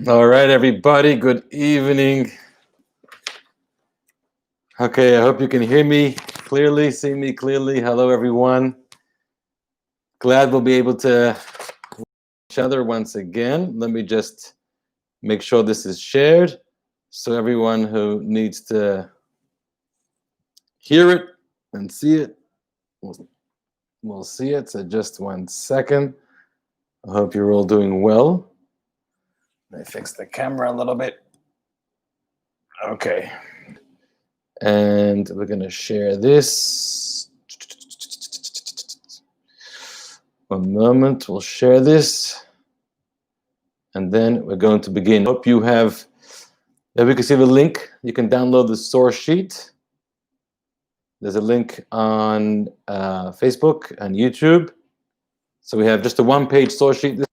All right, everybody. Good evening. Okay, I hope you can hear me clearly, see me clearly. Hello, everyone. Glad we'll be able to each other once again. Let me just make sure this is shared so everyone who needs to hear it and see it will see it. So just 1 second. I hope you're all doing well. Let me fix the camera a little bit. Okay. And we're going to share this. 1 moment, we'll share this. And then we're going to begin. Hope you have, if we can see the link, you can download the source sheet. There's a link on Facebook and YouTube. So we have just a 1-page source sheet. This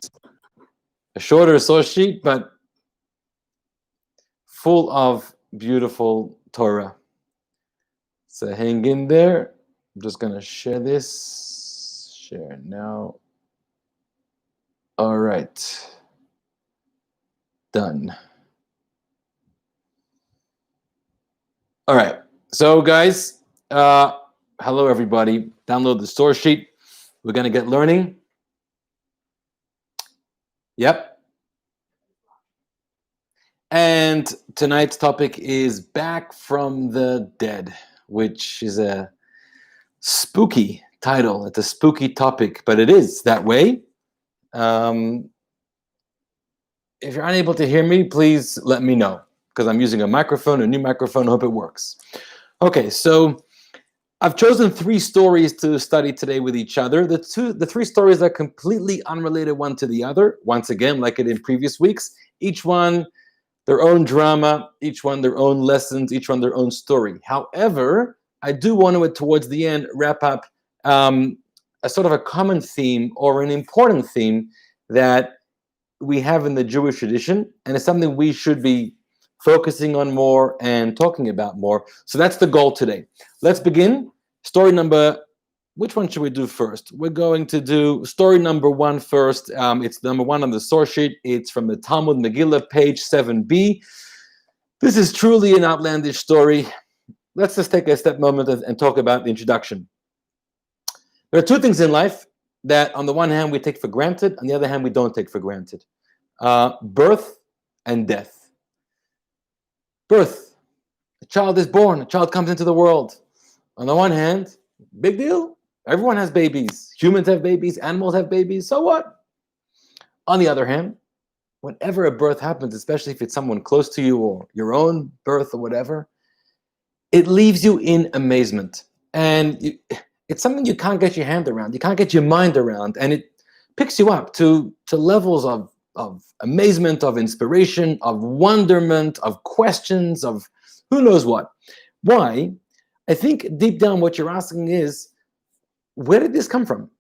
is a shorter source sheet, but full of beautiful Torah. So hang in there. I'm just going to share this. Share now. All right. Done. All right. So, guys, hello, everybody. Download the source sheet. We're going to get learning. Yep. And tonight's topic is Back from the Dead, which is a spooky title. It's a spooky topic, but it is that way. If you're unable to hear me, please let me know, because I'm using a microphone, a new microphone. I hope it works. Okay, so I've chosen 3 stories to study today with each other. The 3 stories are completely unrelated one to the other. Once again, like it in previous weeks, each one their own drama, each one their own lessons, each one their own story. However, I do want to, towards the end, wrap up a sort of a common theme or an important theme that we have in the Jewish tradition, and it's something we should be focusing on more and talking about more. So that's the goal today. Let's begin. Story number, which one should we do first? We're going to do story number 1 first. It's number 1 on the source sheet. It's from the Talmud Megillah, page 7b. This is truly an outlandish story. Let's just take a step moment and talk about the introduction. There are 2 things in life that on the one hand we take for granted, on the other hand we don't take for granted. Birth and death. Birth. A child is born, a child comes into the world. On the one hand, big deal. Everyone has babies. Humans have babies, animals have babies, so what? On the other hand, whenever a birth happens, especially if it's someone close to you or your own birth or whatever, it leaves you in amazement. And it's something you can't get your hand around, you can't get your mind around, and it picks you up to levels of amazement, of inspiration, of wonderment, of questions, of who knows what. Why? I think deep down what you're asking is, where did this come from?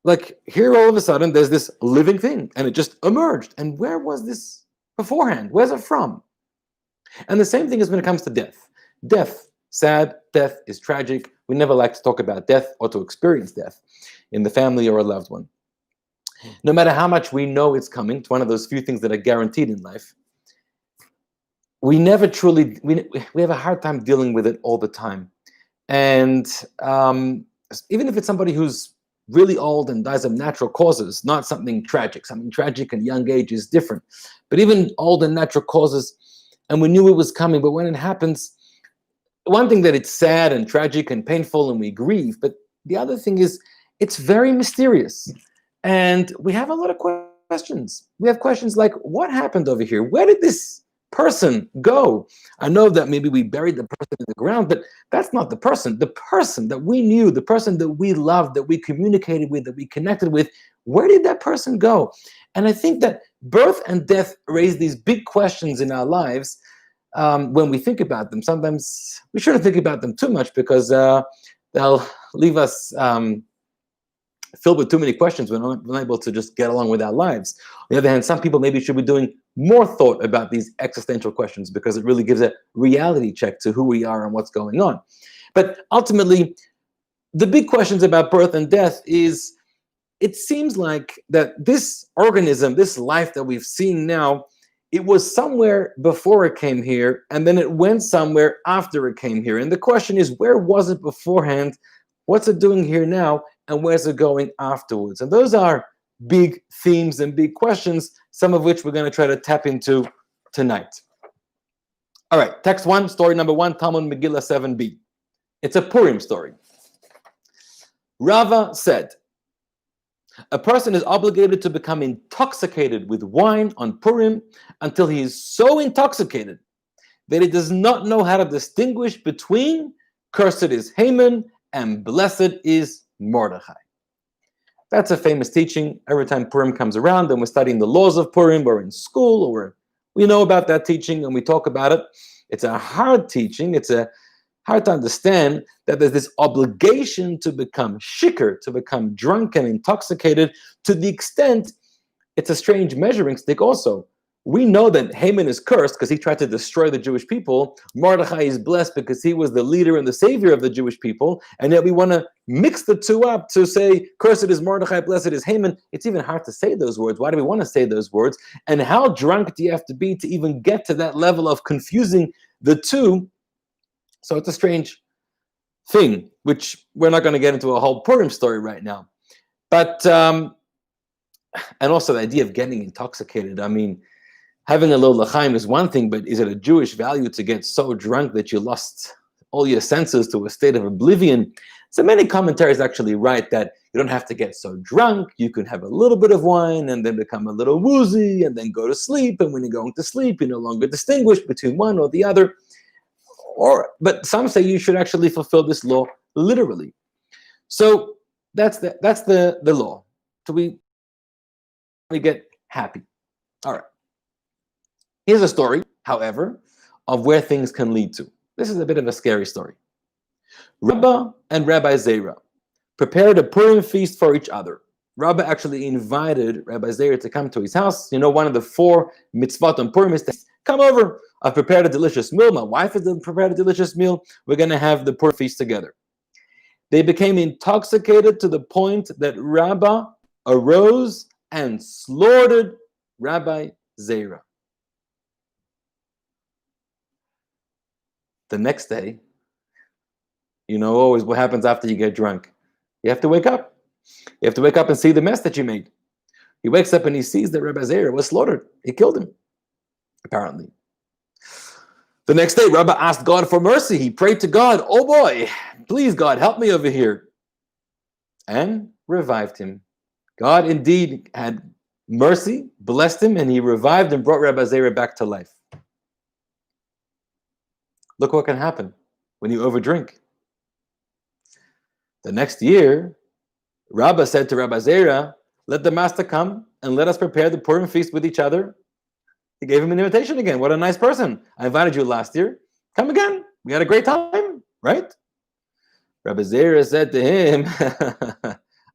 Like, here all of a sudden there's this living thing and it just emerged. And where was this beforehand? Where's it from? And the same thing is when it comes to death. Death, sad, death is tragic. We never like to talk about death or to experience death in the family or a loved one. No matter how much we know it's coming, it's one of those few things that are guaranteed in life. We never truly, we have a hard time dealing with it all the time. And even if it's somebody who's really old and dies of natural causes, not something tragic at a young age is different. But even old and natural causes, and we knew it was coming, but when it happens, one thing that it's sad and tragic and painful and we grieve, but the other thing is it's very mysterious. And we have a lot of questions. We have questions like, what happened over here? Where did this person go? I know that maybe we buried the person in the ground, but that's not the person. The person that we knew, the person that we loved, that we communicated with, that we connected with, where did that person go? And I think that birth and death raise these big questions in our lives when we think about them. Sometimes we shouldn't think about them too much because they'll leave us filled with too many questions. We're not able to just get along with our lives. On the other hand, some people maybe should be doing more thought about these existential questions because it really gives a reality check to who we are and what's going on. But ultimately, the big questions about birth and death is it seems like that this organism, this life that we've seen now, it was somewhere before it came here, and then it went somewhere after it came here. And the question is, where was it beforehand? What's it doing here now? And where's it going afterwards? And those are big themes and big questions, some of which we're going to try to tap into tonight. All right, text one, story number one, Talmud Megillah 7b. It's a Purim story. Rava said, a person is obligated to become intoxicated with wine on Purim until he is so intoxicated that he does not know how to distinguish between cursed is Haman and blessed is Mordechai. That's a famous teaching. Every time Purim comes around and we're studying the laws of Purim, or in school, or we know about that teaching and we talk about it. It's a hard teaching. It's a hard to understand that there's this obligation to become shikr, to become drunk and intoxicated, to the extent it's a strange measuring stick also. We know that Haman is cursed because he tried to destroy the Jewish people. Mordechai is blessed because he was the leader and the savior of the Jewish people. And yet we want to mix the two up to say, cursed is Mordechai, blessed is Haman. It's even hard to say those words. Why do we want to say those words? And how drunk do you have to be to even get to that level of confusing the two? So it's a strange thing, which we're not going to get into a whole Purim story right now. But, and also the idea of getting intoxicated. I mean, having a little l'chaim is one thing, but is it a Jewish value to get so drunk that you lost all your senses to a state of oblivion? So many commentaries actually write that you don't have to get so drunk. You can have a little bit of wine and then become a little woozy and then go to sleep. And when you're going to sleep, you no longer distinguish between one or the other. But some say you should actually fulfill this law literally. So that's the law. So we get happy. All right. Here's a story, however, of where things can lead to. This is a bit of a scary story. Rabbah and Rabbi Zera prepared a Purim feast for each other. Rabbah actually invited Rabbi Zera to come to his house. You know, one of the 4 mitzvot on Purim is to come over. I've prepared a delicious meal. My wife has prepared a delicious meal. We're going to have the Purim feast together. They became intoxicated to the point that Rabbah arose and slaughtered Rabbi Zera. The next day, you know always what happens after you get drunk. You have to wake up. You have to wake up and see the mess that you made. He wakes up and he sees that Rabbi Zera was slaughtered. He killed him, apparently. The next day, Rabbah asked God for mercy. He prayed to God, oh boy, please God, help me over here. And revived him. God indeed had mercy, blessed him, and he revived and brought Rabbi Zera back to life. Look what can happen when you overdrink. The next year, Rabbah said to Rabbi Zera, let the master come and let us prepare the Purim feast with each other. He gave him an invitation again. What a nice person. I invited you last year. Come again. We had a great time, right? Rabbi Zera said to him,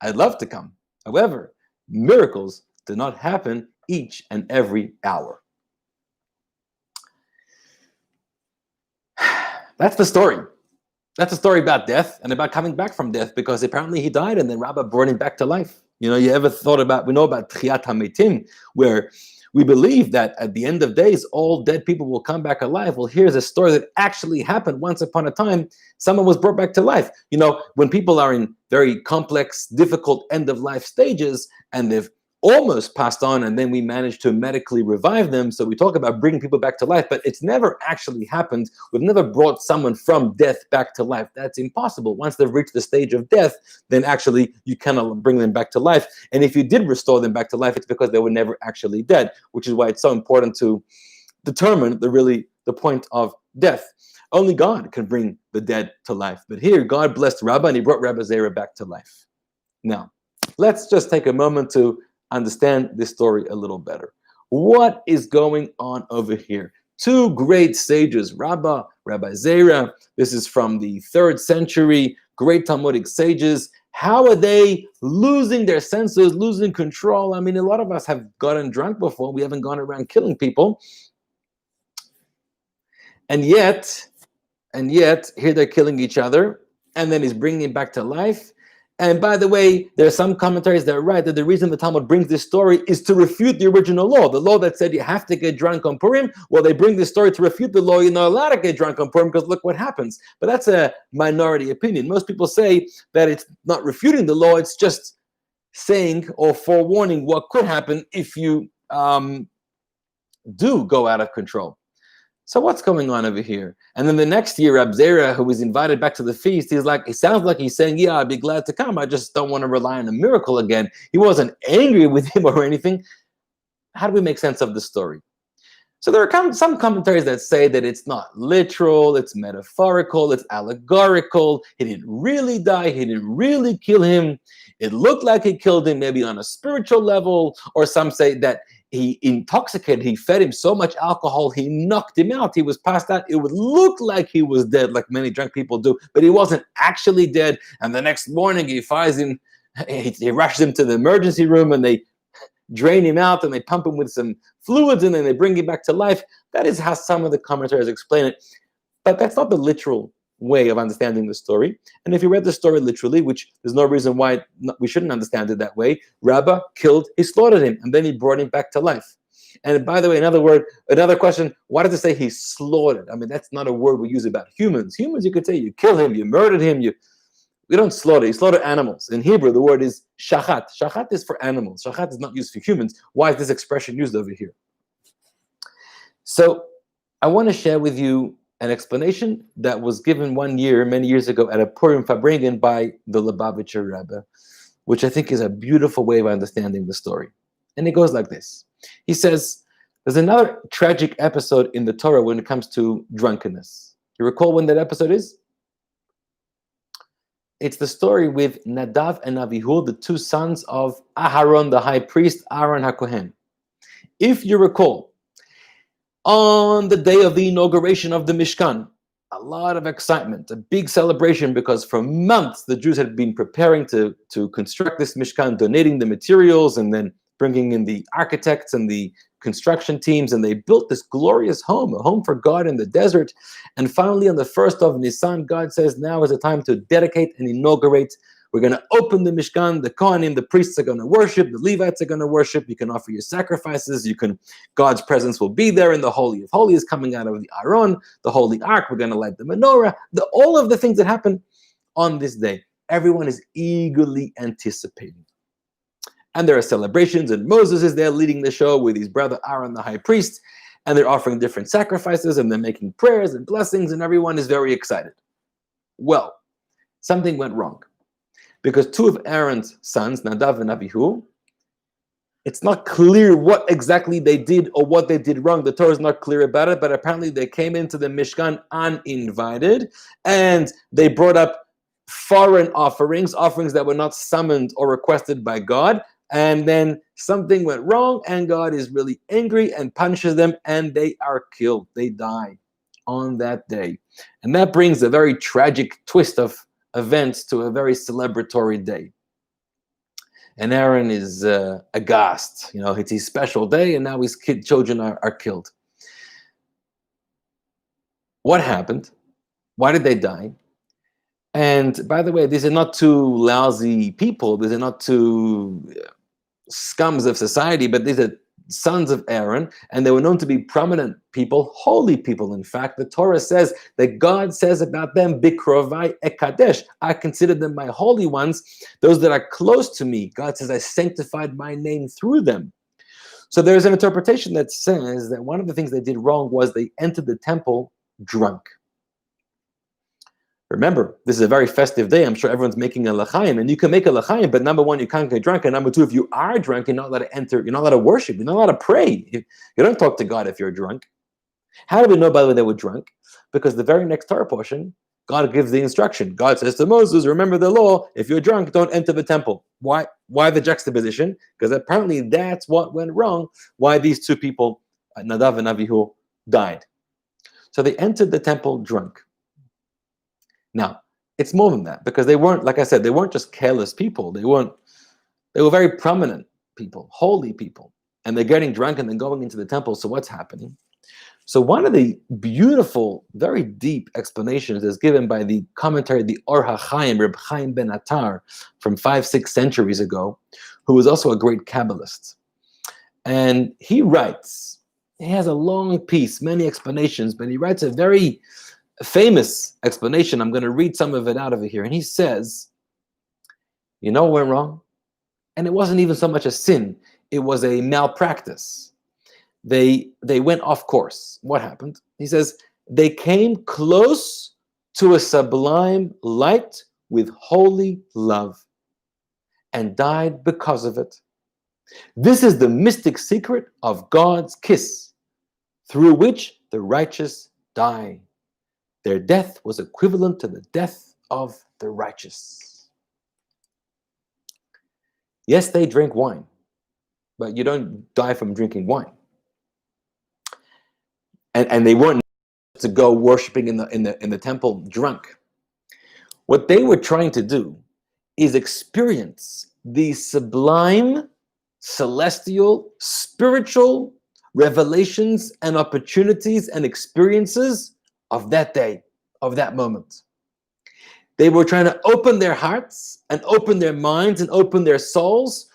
I'd love to come. However, miracles do not happen each and every hour. That's the story. That's a story about death and about coming back from death, because apparently he died and then Rabbah brought him back to life. You know, you ever thought about, we know about Tchiyat HaMetim, where we believe that at the end of days, all dead people will come back alive. Well, here's a story that actually happened once upon a time. Someone was brought back to life. You know, when people are in very complex, difficult end-of-life stages and they've almost passed on, and then we managed to medically revive them. So we talk about bringing people back to life, but it's never actually happened. We've never brought someone from death back to life. That's impossible. Once they've reached the stage of death, then actually you cannot bring them back to life. And if you did restore them back to life, it's because they were never actually dead, which is why it's so important to determine the point of death. Only God can bring the dead to life. But here, God blessed Rabbah and he brought Rabbi Zera back to life. Now, let's just take a moment to understand this story a little better. What is going on over here? 2 great sages, Rabbah, Rabbi Zera. This is from the 3rd century, great Talmudic sages. How are they losing their senses, losing control? I mean, a lot of us have gotten drunk before. We haven't gone around killing people. And yet, here they're killing each other. And then he's bringing him back to life. And by the way, there are some commentaries that write that the reason the Talmud brings this story is to refute the original law. The law that said you have to get drunk on Purim, well, they bring this story to refute the law. You're not allowed to get drunk on Purim because look what happens. But that's a minority opinion. Most people say that it's not refuting the law, it's just saying or forewarning what could happen if you do go out of control. So what's going on over here? And then the next year, Reb Zera, who was invited back to the feast, he's like, it sounds like he's saying, yeah, I'd be glad to come. I just don't want to rely on a miracle again. He wasn't angry with him or anything. How do we make sense of the story? So there are some commentaries that say that it's not literal, it's metaphorical, it's allegorical. He didn't really die. He didn't really kill him. It looked like he killed him maybe on a spiritual level, or some say that he intoxicated, he fed him so much alcohol, he knocked him out, he was passed out. It would look like he was dead, like many drunk people do, but he wasn't actually dead. And the next morning he finds him, he rushes him to the emergency room and they drain him out and they pump him with some fluids and then they bring him back to life. That is how some of the commentators explain it. But that's not the literal way of understanding the story. And if you read the story literally, which there's no reason why we shouldn't understand it that way, Rabbah killed, he slaughtered him, and then he brought him back to life. And by the way, another question, why does it say he slaughtered? I mean, that's not a word we use about humans. Humans, you could say you kill him, you murdered him, we don't slaughter, you slaughter animals. In Hebrew, the word is shachat. Shachat is for animals. Shachat is not used for humans. Why is this expression used over here? So I want to share with you an explanation that was given many years ago at a Purim Farbrengen by the Lubavitcher Rebbe, which I think is a beautiful way of understanding the story. And it goes like this. He says, there's another tragic episode in the Torah when it comes to drunkenness. You recall when that episode is? It's the story with Nadav and Avihu, the two sons of Aharon, the high priest, Aaron HaKohen. If you recall, on the day of the inauguration of the Mishkan, a lot of excitement, a big celebration, because for months the Jews had been preparing to construct this Mishkan, donating the materials and then bringing in the architects and the construction teams, and they built this glorious home, a home for God in the desert. And finally, on the 1st of Nisan, God says, now is the time to dedicate and inaugurate. We're going to open the Mishkan, the Kohanim, the priests are going to worship, the Levites are going to worship, you can offer your sacrifices, God's presence will be there in the Holy of Holies coming out of the Aron, the Holy Ark, we're going to light the menorah, all of the things that happen on this day. Everyone is eagerly anticipating. And there are celebrations, and Moses is there leading the show with his brother Aaron, the high priest, and they're offering different sacrifices, and they're making prayers and blessings, and everyone is very excited. Well, something went wrong. Because two of Aaron's sons, Nadav and Avihu, it's not clear what exactly they did or what they did wrong. The Torah is not clear about it, but apparently they came into the Mishkan uninvited, and they brought up foreign offerings that were not summoned or requested by God, and then something went wrong, and God is really angry and punishes them, and they are killed. They die on that day. And that brings a very tragic twist of events to a very celebratory day. And Aaron is aghast. It's his special day, and now his children are killed. What happened? Why did they die? And by the way, these are not two lousy people. These are not two scums of society, but these are sons of Aaron, and they were known to be prominent people, holy people. In fact, the Torah says that God says about them, Bikrovai ekadesh, I consider them my holy ones, those that are close to me. God says, I sanctified my name through them. So there's an interpretation that says that one of the things they did wrong was they entered the temple drunk. Remember, this is a very festive day. I'm sure everyone's making a l'chaim, and you can make a l'chaim, but number one, you can't get drunk, and number two, if you are drunk, you're not allowed to enter, you're not allowed to worship, you're not allowed to pray. You don't talk to God if you're drunk. How do we know, by the way, they were drunk? Because the very next Torah portion, God gives the instruction. God says to Moses, remember the law, if you're drunk, don't enter the temple. Why the juxtaposition? Because apparently that's what went wrong, why these two people, Nadav and Avihu, died. So they entered the temple drunk. Now, it's more than that, because they weren't, like I said, they weren't just careless people. They were very prominent people, holy people. And they're getting drunk and then going into the temple. So what's happening? So one of the beautiful, very deep explanations is given by the commentary, the Or HaChaim, Reb Chaim ben Attar, from 5-6 centuries ago, who was also a great Kabbalist. And he writes, he has a long piece, many explanations, but he writes a very famous explanation. I'm going to read some of it out of it here. And he says, you know what went wrong? And it wasn't even so much a sin, it was a malpractice. They went off course. What happened? He says, they came close to a sublime light with holy love and died because of it. This is the mystic secret of God's kiss, through which the righteous die. Their death was equivalent to the death of the righteous. Yes, they drank wine, but you don't die from drinking wine. And they weren't to go worshiping in the temple drunk. What they were trying to do is experience the sublime, celestial, spiritual revelations and opportunities and experiences of that day, of that moment. They were trying to open their hearts and open their minds and open their souls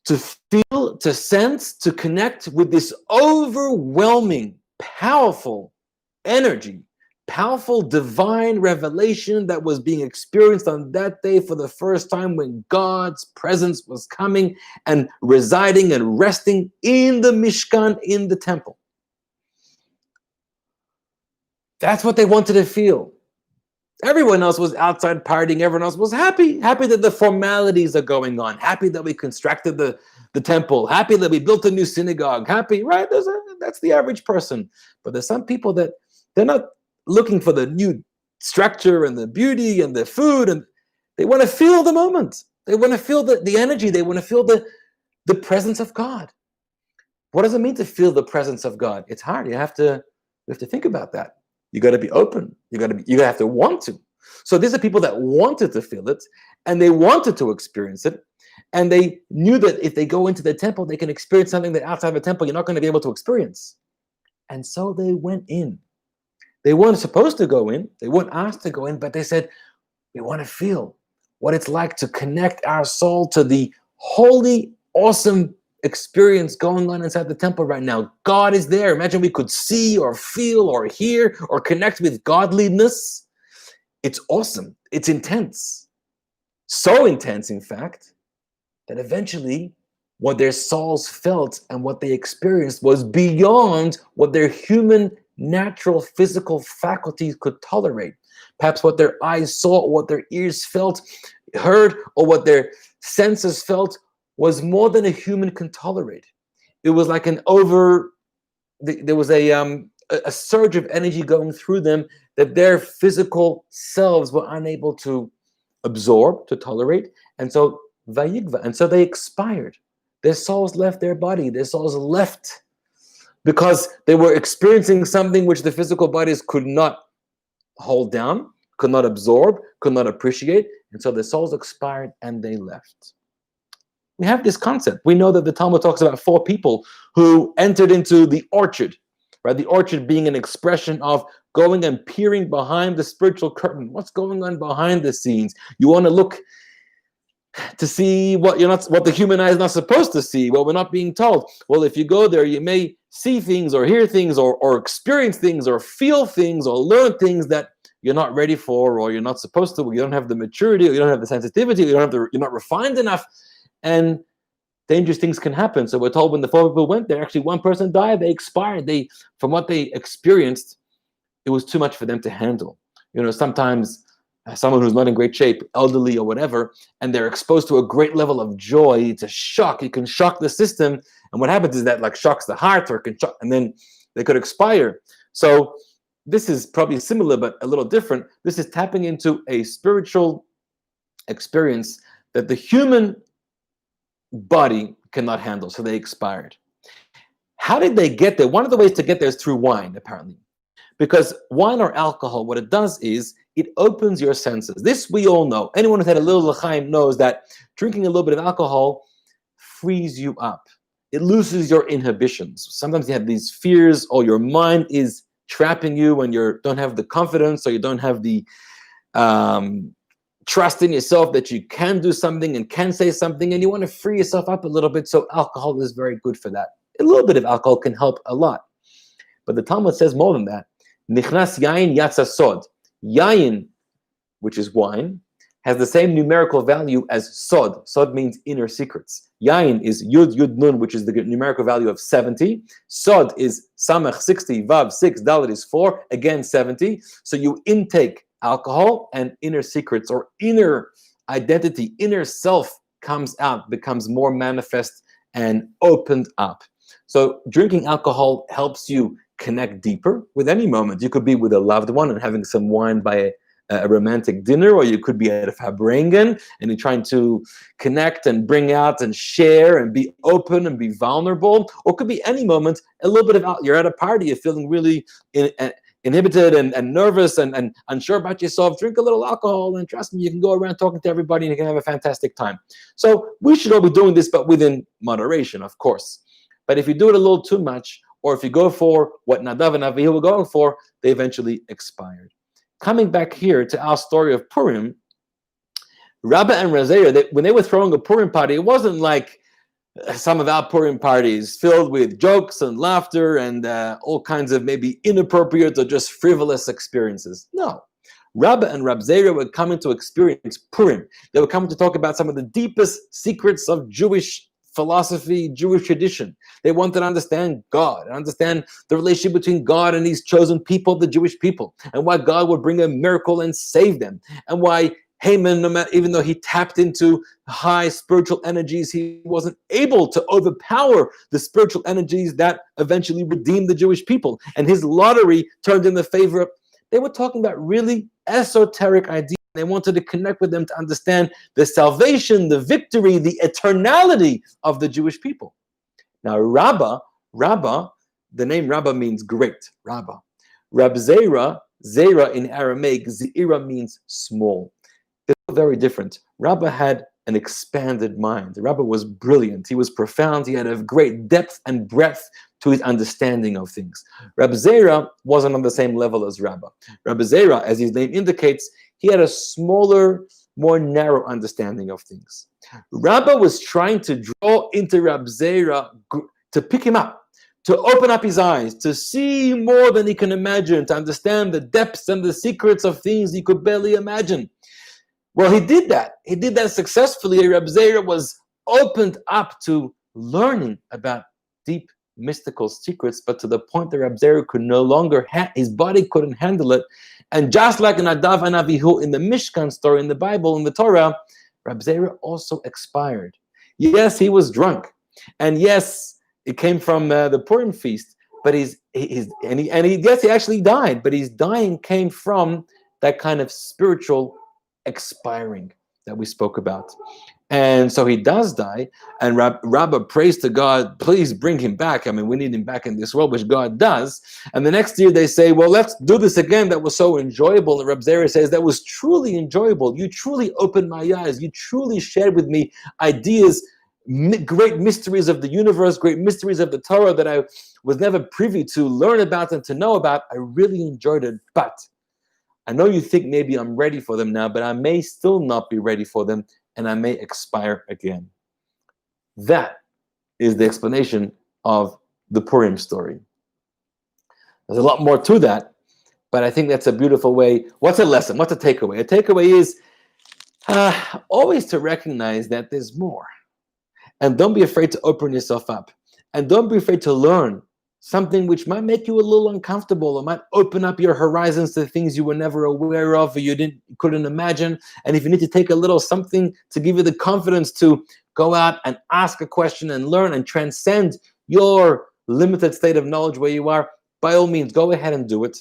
to feel, to sense, to connect with this overwhelming, powerful energy, powerful divine revelation that was being experienced on that day for the first time, when God's presence was coming and residing and resting in the Mishkan, in the temple. That's what they wanted to feel. Everyone else was outside partying. Everyone else was happy that the formalities are going on, happy that we constructed the temple, happy that we built a new synagogue, happy, right? That's the average person. But there's some people that they're not looking for the new structure and the beauty and the food, and they want to feel the moment. They want to feel the energy. They want to feel the presence of God. What does it mean to feel the presence of God? It's hard. You have to think about that. You got to be open. You have to want to. So these are people that wanted to feel it, and they wanted to experience it, and they knew that if they go into the temple, they can experience something that outside of the temple you're not going to be able to experience. And so they went in. They weren't supposed to go in. They weren't asked to go in, but they said, we want to feel what it's like to connect our soul to the holy, awesome experience going on inside the temple right now. God is there. Imagine we could see or feel or hear or connect with godliness. It's awesome. It's intense. So intense, in fact, that eventually what their souls felt and what they experienced was beyond what their human, natural, physical faculties could tolerate. Perhaps what their eyes saw, or what their ears felt, heard, or what their senses felt was more than a human can tolerate. It was like there was a surge of energy going through them that their physical selves were unable to absorb, to tolerate. And so vayigva, and so they expired. Their souls left their body. Their souls left because they were experiencing something which the physical bodies could not hold down, could not absorb, could not appreciate. And so their souls expired and they left. We have this concept. We know that the Talmud talks about 4 people who entered into the orchard, right? The orchard being an expression of going and peering behind the spiritual curtain. What's going on behind the scenes? You want to look to see what the human eye is not supposed to see, what we're not being told. Well, if you go there, you may see things or hear things or experience things or feel things or learn things that you're not ready for, or you're not supposed to. You don't have the maturity, or you don't have the sensitivity, you're not refined enough. And dangerous things can happen. So we're told when the 4 people went there, actually one person died. They expired. From what they experienced, it was too much for them to handle. Sometimes someone who's not in great shape, elderly or whatever, and they're exposed to a great level of joy, it's a shock. It can shock the system. And what happens is that shocks the heart, or it can shock, and then they could expire. So this is probably similar, but a little different. This is tapping into a spiritual experience that the human body cannot handle, so they expired. How did they get there? One of the ways to get there is through wine, apparently. Because wine or alcohol, what it does is it opens your senses. This we all know. Anyone who's had a little l'chaim knows that drinking a little bit of alcohol frees you up. it loosens your inhibitions. Sometimes you have these fears, or your mind is trapping you when you don't have the confidence, or you don't have the trust in yourself that you can do something and can say something, and you want to free yourself up a little bit. So alcohol is very good for that. A little bit of alcohol can help a lot. But the Talmud says more than that. Nichnas yayin yatsa sod. Yayin, which is wine, has the same numerical value as sod. Sod means inner secrets. Yayin is yud, yud, nun, which is the numerical value of 70. Sod is samach 60, vav 6, dalet is 4, again 70. So you intake alcohol, and inner secrets, or inner identity, inner self comes out, becomes more manifest and opened up. So drinking alcohol helps you connect deeper with any moment. You could be with a loved one and having some wine by a romantic dinner, or you could be at a Farbrengen and you're trying to connect and bring out and share and be open and be vulnerable. Or it could be any moment, a little bit of, you're at a party, you're feeling really inhibited and nervous and unsure about yourself. Drink a little alcohol, and trust me, you can go around talking to everybody and you can have a fantastic time. So we should all be doing this, but within moderation, of course. But if you do it a little too much, or if you go for what Nadav and Avihu were going for, they eventually expired. Coming back here to our story of Purim, Rabba and Razera, when they were throwing a Purim party, it wasn't like some of our Purim parties filled with jokes and laughter and all kinds of maybe inappropriate or just frivolous experiences. No. Rabba and Rabzera were coming to experience Purim. They were coming to talk about some of the deepest secrets of Jewish philosophy, Jewish tradition. They wanted to understand God, and understand the relationship between God and these chosen people, the Jewish people, and why God would bring a miracle and save them, and why Haman, even though he tapped into high spiritual energies, he wasn't able to overpower the spiritual energies that eventually redeemed the Jewish people. And his lottery turned in the favor of. They were talking about really esoteric ideas. They wanted to connect with them to understand the salvation, the victory, the eternality of the Jewish people. Now, Rabba, the name Rabba means great. Rabba. Rab Zera in Aramaic, Zeira means small. They're very different. Rabba had an expanded mind. Rabba was brilliant. He was profound. He had a great depth and breadth to his understanding of things. Rab Zera wasn't on the same level as Rabba. Rab Zera, as his name indicates, he had a smaller, more narrow understanding of things. Rabba was trying to draw into Rab Zera to pick him up, to open up his eyes, to see more than he can imagine, to understand the depths and the secrets of things he could barely imagine. Well, he did that. He did that successfully. Rab Zera was opened up to learning about deep mystical secrets, but to the point that Rab Zera could no longer, his body couldn't handle it. And just like Nadav and Avihu in the Mishkan story in the Bible, in the Torah, Rab Zera also expired. Yes, he was drunk. And yes, it came from the Purim feast, but he actually died, but his dying came from that kind of spiritual expiring that we spoke about. And so he does die, and Rabba prays to God, please bring him back. I mean, we need him back in this world, which God does. And the next year they say, well, let's do this again. That was so enjoyable. And Rab Zera says, that was truly enjoyable. You truly opened my eyes. You truly shared with me ideas, great mysteries of the universe, great mysteries of the Torah that I was never privy to learn about and to know about. I really enjoyed it, but I know you think maybe I'm ready for them now, but I may still not be ready for them, and I may expire again. That is the explanation of the Purim story. There's a lot more to that, but I think that's a beautiful way. What's a lesson? What's a takeaway? A takeaway is always to recognize that there's more. And don't be afraid to open yourself up. And don't be afraid to learn something which might make you a little uncomfortable, or might open up your horizons to things you were never aware of, or you couldn't imagine. And if you need to take a little something to give you the confidence to go out and ask a question and learn and transcend your limited state of knowledge where you are, by all means, go ahead and do it.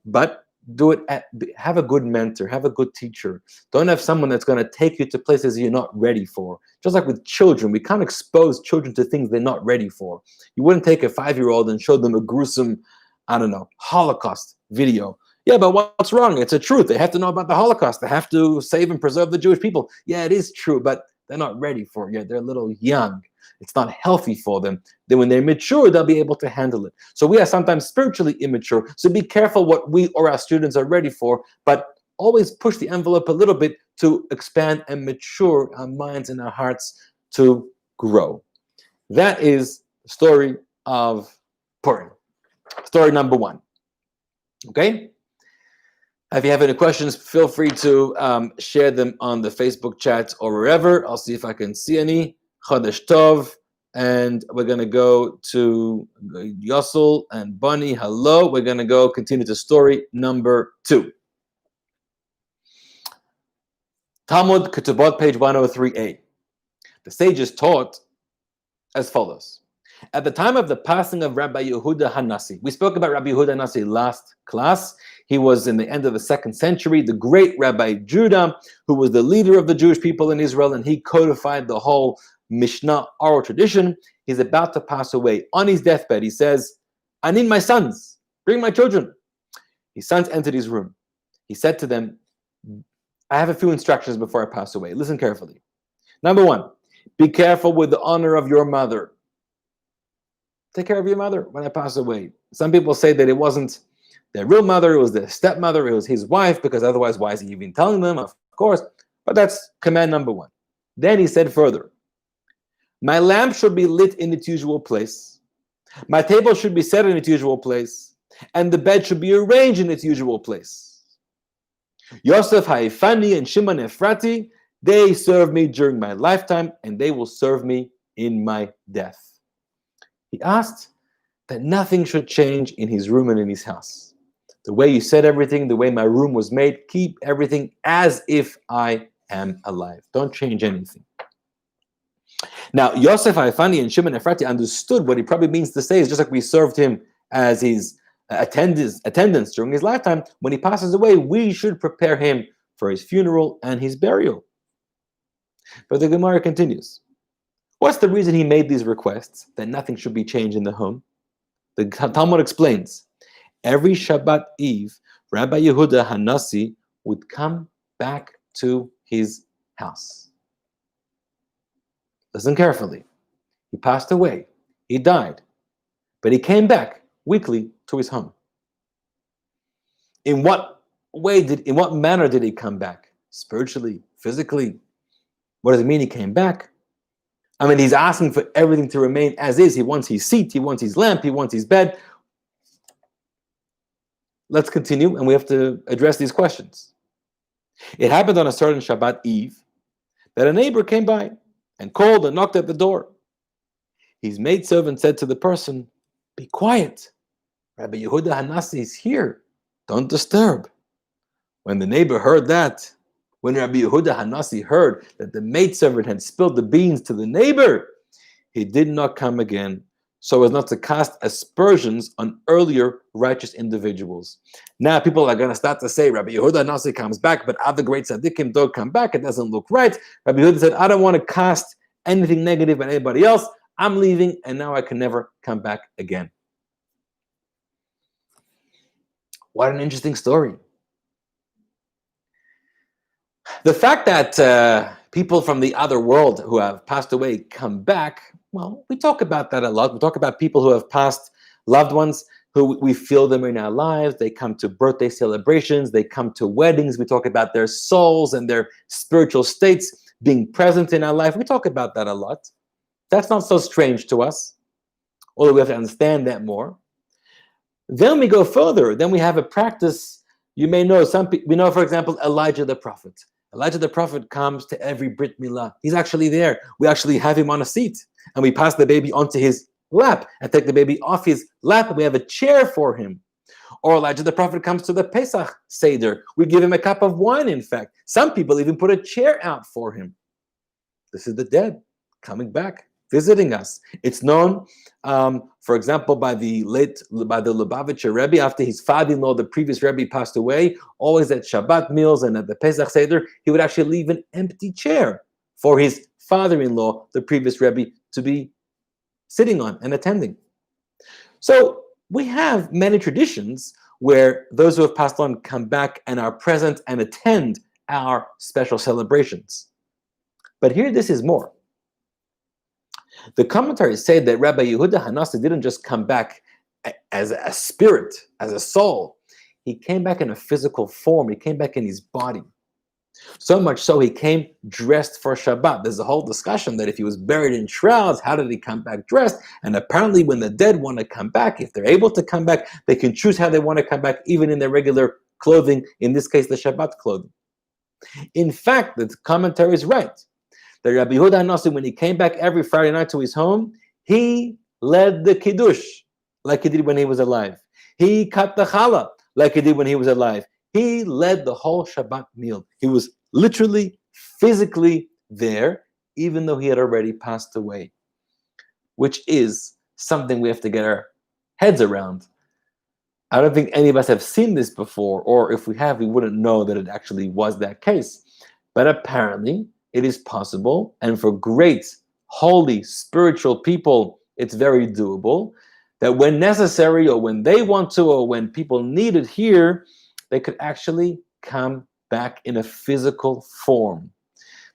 But do it have a good mentor, have a good teacher. Don't have someone that's going to take you to places you're not ready for. Just like with children, we can't expose children to things they're not ready for. You wouldn't take a 5-year-old and show them a gruesome, Holocaust video. Yeah, but what's wrong? It's a truth. They have to know about the Holocaust. They have to save and preserve the Jewish people. Yeah, it is true, but they're not ready for it yet. They're a little young. it's not healthy for them, then when they're mature, they'll be able to handle it. So we are sometimes spiritually immature. So be careful what we or our students are ready for, but always push the envelope a little bit to expand and mature our minds and our hearts to grow. That is the story of Purim. Story number one. Okay? If you have any questions, feel free to share them on the Facebook chat or wherever. I'll see if I can see any. Chodesh Tov. And we're going to go to Yossel and Bunny. Hello. We're going to go continue to story number 2. Talmud Ketubot, page 103a. The sages taught as follows. At the time of the passing of Rabbi Yehuda Hanassi, we spoke about Rabbi Yehuda Hanassi last class. He was in the end of the 2nd century, the great Rabbi Judah, who was the leader of the Jewish people in Israel, and he codified the whole Mishnah oral tradition. He's about to pass away. On his deathbed, he says, I need my sons. Bring my children. His sons entered his room. He said to them, I have a few instructions before I pass away. Listen carefully. Number 1, be careful with the honor of your mother. Take care of your mother when I pass away. Some people say that it wasn't their real mother, it was their stepmother, it was his wife, because otherwise, why is he even telling them? Of course. But that's command number 1. Then he said further, my lamp should be lit in its usual place. My table should be set in its usual place. And the bed should be arranged in its usual place. Yosef Haifani and Shimon Ephrati, they served me during my lifetime, and they will serve me in my death. He asked that nothing should change in his room and in his house. The way you said everything, the way my room was made, keep everything as if I am alive. Don't change anything. Now, Yosef Haifani and Shimon Ephrati understood what he probably means to say is just like we served him as his attendants during his lifetime. When he passes away, we should prepare him for his funeral and his burial. But the Gemara continues. What's the reason he made these requests, that nothing should be changed in the home? The Talmud explains, every Shabbat Eve, Rabbi Yehuda Hanassi would come back to his house. Listen carefully. He passed away. He died. But he came back weekly to his home. In what manner did he come back? Spiritually, physically? What does it mean he came back? I mean, he's asking for everything to remain as is. He wants his seat, he wants his lamp, he wants his bed. Let's continue, and we have to address these questions. It happened on a certain Shabbat Eve that a neighbor came by and called and knocked at the door. His maidservant said to the person, be quiet. Rabbi Yehuda Hanassi is here. Don't disturb. When the neighbor heard that, when Rabbi Yehuda Hanassi heard that the maidservant had spilled the beans to the neighbor, he did not come again, so as not to cast aspersions on earlier righteous individuals. Now people are going to start to say, Rabbi Yehuda Hanassi comes back, but other great tzaddikim don't come back. It doesn't look right. Rabbi Yehuda said, I don't want to cast anything negative on anybody else. I'm leaving, and now I can never come back again. What an interesting story. The fact that people from the other world who have passed away come back, well, we talk about that a lot. We talk about people who have passed, loved ones who we feel them in our lives. They come to birthday celebrations. They come to weddings. We talk about their souls and their spiritual states being present in our life. We talk about that a lot. That's not so strange to us, although we have to understand that more. Then we go further. Then we have a practice. You may know we know, for example, Elijah the prophet. Elijah the prophet comes to every Brit Milah. He's actually there. We actually have him on a seat, and we pass the baby onto his lap and take the baby off his lap, and we have a chair for him. Or Elijah the prophet comes to the Pesach Seder. We give him a cup of wine, in fact. Some people even put a chair out for him. This is the dead coming back, visiting us. It's known, for example, by the Lubavitcher Rebbe, after his father-in-law, the previous Rebbe, passed away. Always at Shabbat meals and at the Pesach Seder, he would actually leave an empty chair for his father-in-law, the previous Rebbe, to be sitting on and attending. So we have many traditions where those who have passed on come back and are present and attend our special celebrations. But here, this is more. The commentaries say that Rabbi Yehuda Hanasi didn't just come back as a spirit, as a soul. He came back in a physical form. He came back in his body. So much so he came dressed for Shabbat. There's a whole discussion that if he was buried in shrouds, how did he come back dressed? And apparently when the dead want to come back, if they're able to come back, they can choose how they want to come back, even in their regular clothing, in this case, the Shabbat clothing. In fact, the commentary is right. That Rabbi Yehuda Hanasi, when he came back every Friday night to his home, he led the Kiddush like he did when he was alive. He cut the challah like he did when he was alive. He led the whole Shabbat meal. He was literally, physically there, even though he had already passed away, which is something we have to get our heads around. I don't think any of us have seen this before, or if we have, we wouldn't know that it actually was that case. But apparently, it is possible, and for great, holy, spiritual people, it's very doable, that when necessary, or when they want to, or when people need it here, they could actually come back in a physical form.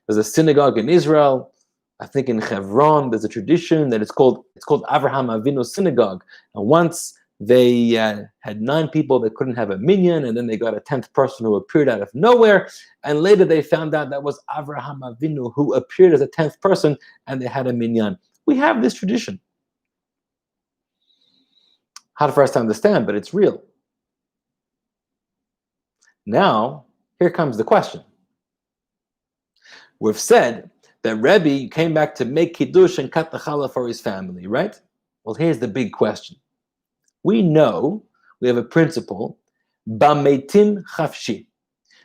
There's a synagogue in Israel, I think in Hebron, there's a tradition that it's called Avraham Avinu Synagogue. And once they had 9 people that couldn't have a minyan, and then they got a 10th person who appeared out of nowhere, and later they found out that was Avraham Avinu who appeared as a 10th person, and they had a minyan. We have this tradition. Hard for us to understand, but it's real. Now, here comes the question. We've said that Rebbe came back to make Kiddush and cut the challah for his family, right? Well, here's the big question. We know, we have a principle, Bameitim Chafshi.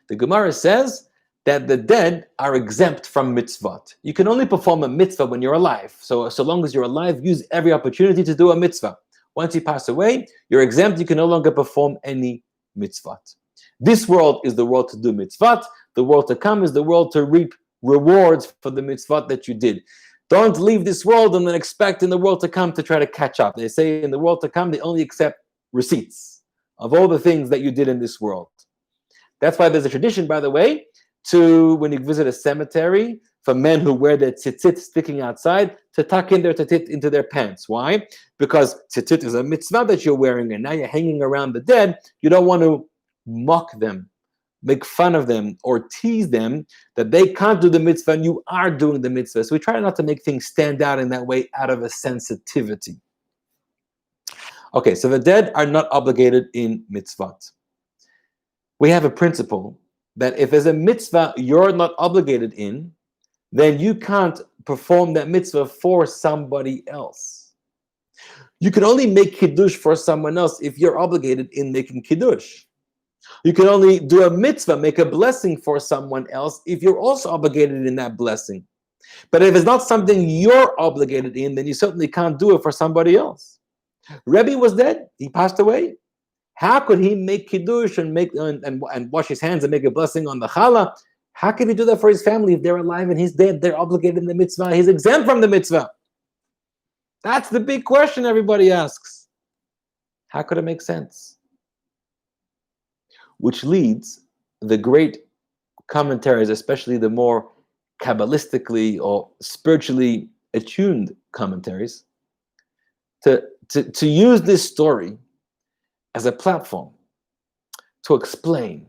The Gemara says that the dead are exempt from mitzvot. You can only perform a mitzvah when you're alive. So long as you're alive, use every opportunity to do a mitzvah. Once you pass away, you're exempt. You can no longer perform any mitzvot. This world is the world to do mitzvot. The world to come is the world to reap rewards for the mitzvot that you did. Don't leave this world and then expect in the world to come to try to catch up. They say in the world to come, they only accept receipts of all the things that you did in this world. That's why there's a tradition, by the way, to, when you visit a cemetery, for men who wear their tzitzit sticking outside, to tuck in their tzitzit into their pants. Why? Because tzitzit is a mitzvah that you're wearing, and now you're hanging around the dead. You don't want to mock them, make fun of them, or tease them that they can't do the mitzvah and you are doing the mitzvah. So we try not to make things stand out in that way out of a sensitivity. Okay, so the dead are not obligated in mitzvot. We have a principle that if there's a mitzvah you're not obligated in, then you can't perform that mitzvah for somebody else. You can only make kiddush for someone else if you're obligated in making kiddush. You can only do a mitzvah, make a blessing for someone else if you're also obligated in that blessing. But if it's not something you're obligated in, then you certainly can't do it for somebody else. Rebbe was dead. He passed away. How could he make kiddush and wash his hands and make a blessing on the challah? How can he do that for his family if they're alive and he's dead? They're obligated in the mitzvah. He's exempt from the mitzvah. That's the big question everybody asks. How could it make sense? Which leads the great commentaries, especially the more Kabbalistically or spiritually attuned commentaries, to use this story as a platform to explain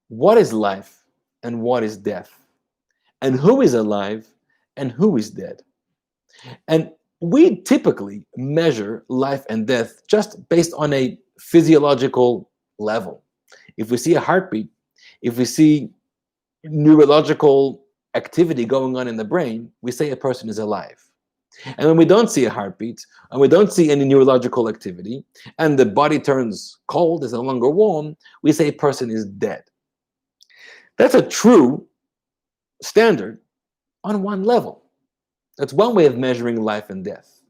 what is life and what is death, and who is alive and who is dead. And we typically measure life and death just based on a physiological level. If we see a heartbeat, if we see neurological activity going on in the brain, we say a person is alive. And when we don't see a heartbeat, and we don't see any neurological activity, and the body turns cold, is no longer warm, we say a person is dead. That's a true standard on one level. That's one way of measuring life and death.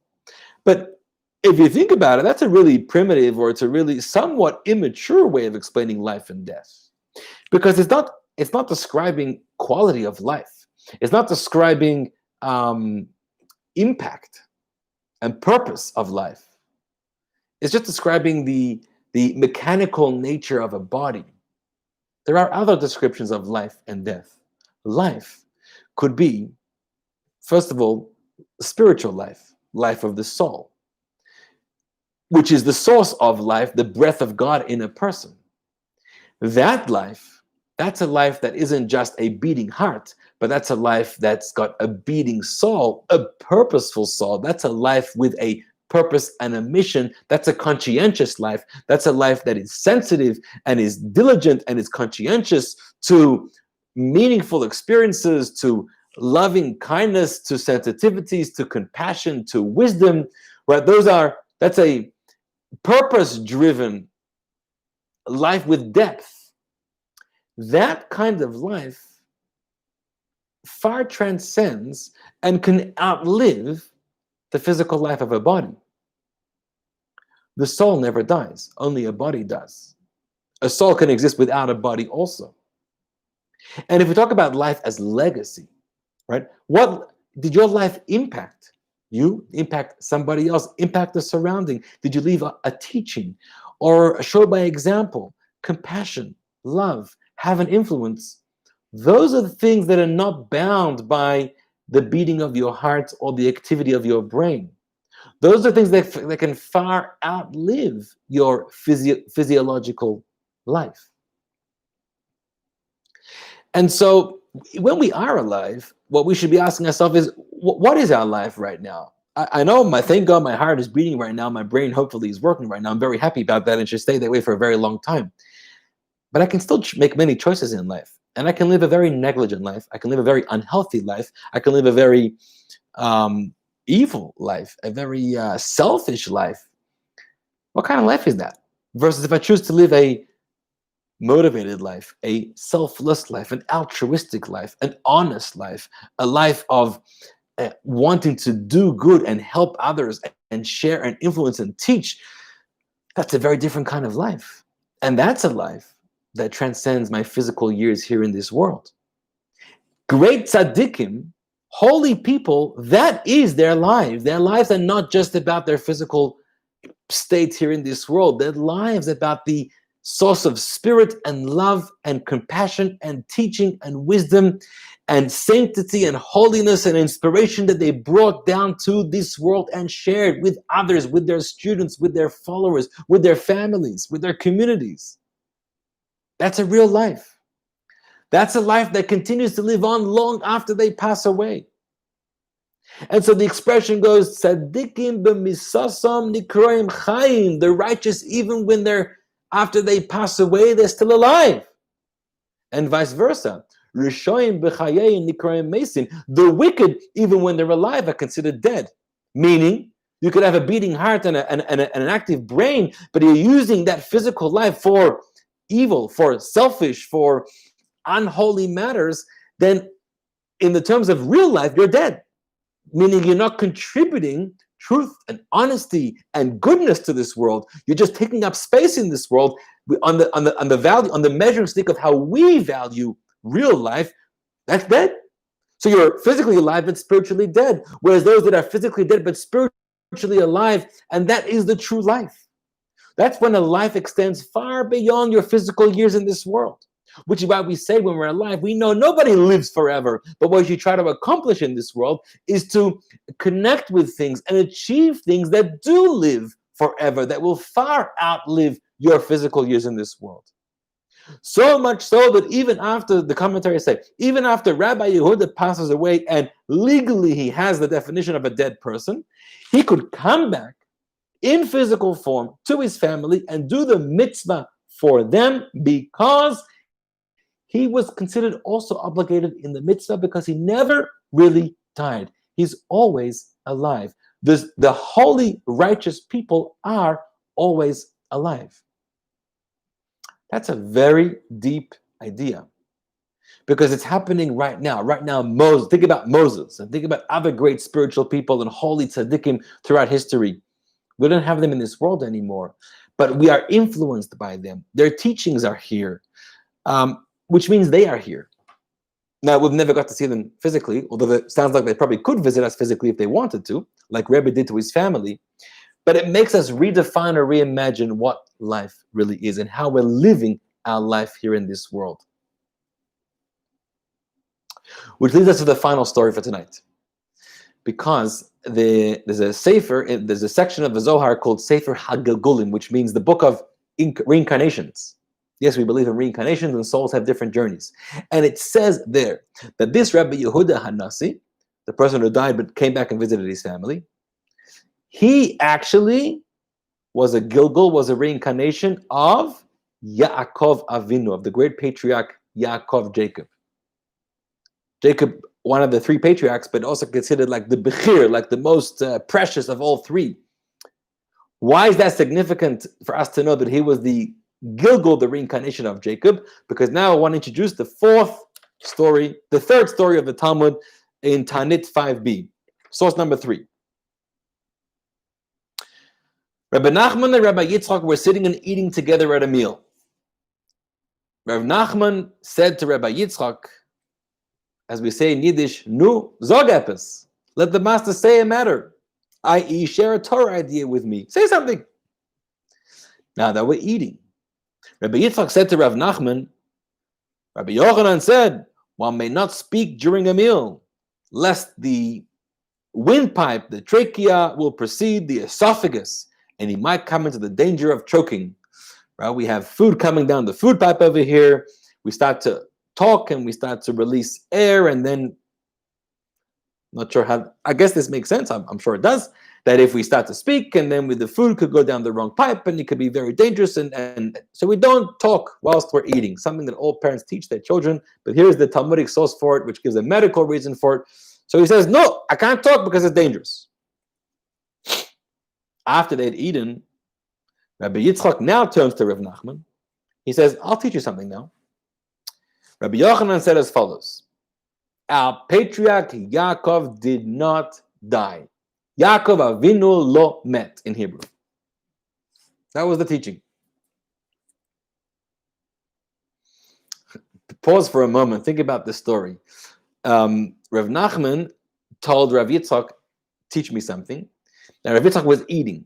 But if you think about it, that's a really primitive, or it's a really somewhat immature way of explaining life and death. Because it's not describing quality of life. It's not describing impact and purpose of life. It's just describing the mechanical nature of a body. There are other descriptions of life and death. Life could be, first of all, spiritual life, life of the soul, which is the source of life, the breath of God in a person. That life, that's a life that isn't just a beating heart, but that's a life that's got a beating soul, a purposeful soul. That's a life with a purpose and a mission. That's a conscientious life. That's a life that is sensitive and is diligent and is conscientious to meaningful experiences, to loving kindness, to sensitivities, to compassion, to wisdom. Right? That's a purpose-driven life with depth. That kind of life far transcends and can outlive the physical life of a body. The soul never dies, only a body does. A soul can exist without a body also. And if we talk about life as legacy, right? What did your life impact? You impact somebody else, impact the surrounding. Did you leave a teaching or show by example, compassion, love, have an influence? Those are the things that are not bound by the beating of your heart or the activity of your brain. Those are things that can far outlive your physiological life. And so when we are alive, what we should be asking ourselves is, what is our life right now? I know, thank God my heart is beating right now. My brain hopefully is working right now. I'm very happy about that and should stay that way for a very long time. But I can still make many choices in life. And I can live a very negligent life. I can live a very unhealthy life. I can live a very evil life, a very selfish life. What kind of life is that? Versus if I choose to live a motivated life, a selfless life, an altruistic life, an honest life, a life of wanting to do good and help others and share and influence and teach, that's a very different kind of life. And that's a life that transcends my physical years here in this world. Great tzaddikim, holy people, that is their lives. Their lives are not just about their physical state here in this world. Their lives about the source of spirit and love and compassion and teaching and wisdom and sanctity and holiness and inspiration that they brought down to this world and shared with others, with their students, with their followers, with their families, with their communities. That's a real life. That's a life that continues to live on long after they pass away. And so the expression goes, Tzadikim b'misasam nikroim chayim. The righteous, even when after they pass away, they're still alive. And vice versa. Rishoyim b'chayim nikroim mesim. The wicked, even when they're alive, are considered dead. Meaning, you could have a beating heart and an active brain, but you're using that physical life for evil, for selfish, for unholy matters, then in the terms of real life, you're dead. Meaning you're not contributing truth and honesty and goodness to this world. You're just taking up space in this world on the measuring stick of how we value real life. That's dead. So you're physically alive but spiritually dead. Whereas those that are physically dead but spiritually alive, and that is the true life. That's when a life extends far beyond your physical years in this world. Which is why we say when we're alive, we know nobody lives forever. But what you try to accomplish in this world is to connect with things and achieve things that do live forever, that will far outlive your physical years in this world. So much so that even after, the commentaries say, even after Rabbi Yehuda passes away and legally he has the definition of a dead person, he could come back in physical form to his family and do the mitzvah for them because he was considered also obligated in the mitzvah because he never really died. He's always alive. The holy, righteous people are always alive. That's a very deep idea because it's happening right now. Right now, Moses, think about Moses and think about other great spiritual people and holy tzaddikim throughout history. We don't have them in this world anymore, but we are influenced by them. Their teachings are here. Which means they are here. Now, we've never got to see them physically, although it sounds like they probably could visit us physically if they wanted to, like Rebbe did to his family. But it makes us redefine or reimagine what life really is and how we're living our life here in this world. Which leads us to the final story for tonight. because there's a section of the Zohar called Sefer HaGilgulim, which means the book of reincarnations. Yes, we believe in reincarnations and souls have different journeys. And it says there that this Rabbi Yehuda Hanasi, the person who died but came back and visited his family, he actually was a Gilgul, was a reincarnation of Yaakov Avinu, of the great patriarch Yaakov Jacob. Jacob, one of the three patriarchs, but also considered like the Bechir, like the most precious of all three. Why is that significant for us to know that he was the Gilgul, the reincarnation of Jacob? Because now I want to introduce the third story of the Talmud in Tanit 5b. Source number 3. Rabbi Nachman and Rabbi Yitzchak were sitting and eating together at a meal. Rabbi Nachman said to Rabbi Yitzchak, as we say in Yiddish, Nu, zog epis. Let the master say a matter, i.e. share a Torah idea with me. Say something. Now that we're eating, Rabbi Yitzchak said to Rav Nachman, Rabbi Yochanan said, one may not speak during a meal, lest the windpipe, the trachea, will precede the esophagus, and he might come into the danger of choking. Right? We have food coming down the food pipe over here. We start to talk and we start to release air, and then, not sure how, I guess this makes sense, I'm sure it does, that if we start to speak and then with the food could go down the wrong pipe and it could be very dangerous, and so we don't talk whilst we're eating, something that all parents teach their children, but here's the Talmudic source for it, which gives a medical reason for it. So he says, no, I can't talk because it's dangerous. After they'd eaten, Rabbi Yitzchak now turns to Rav Nachman. He says, I'll teach you something now. Rabbi Yochanan said as follows, our patriarch Yaakov did not die. Yaakov Avinu lo met in Hebrew. That was the teaching. Pause for a moment. Think about this story. Rav Nachman told Rav Yitzchak, teach me something. Now Rav Yitzchak was eating.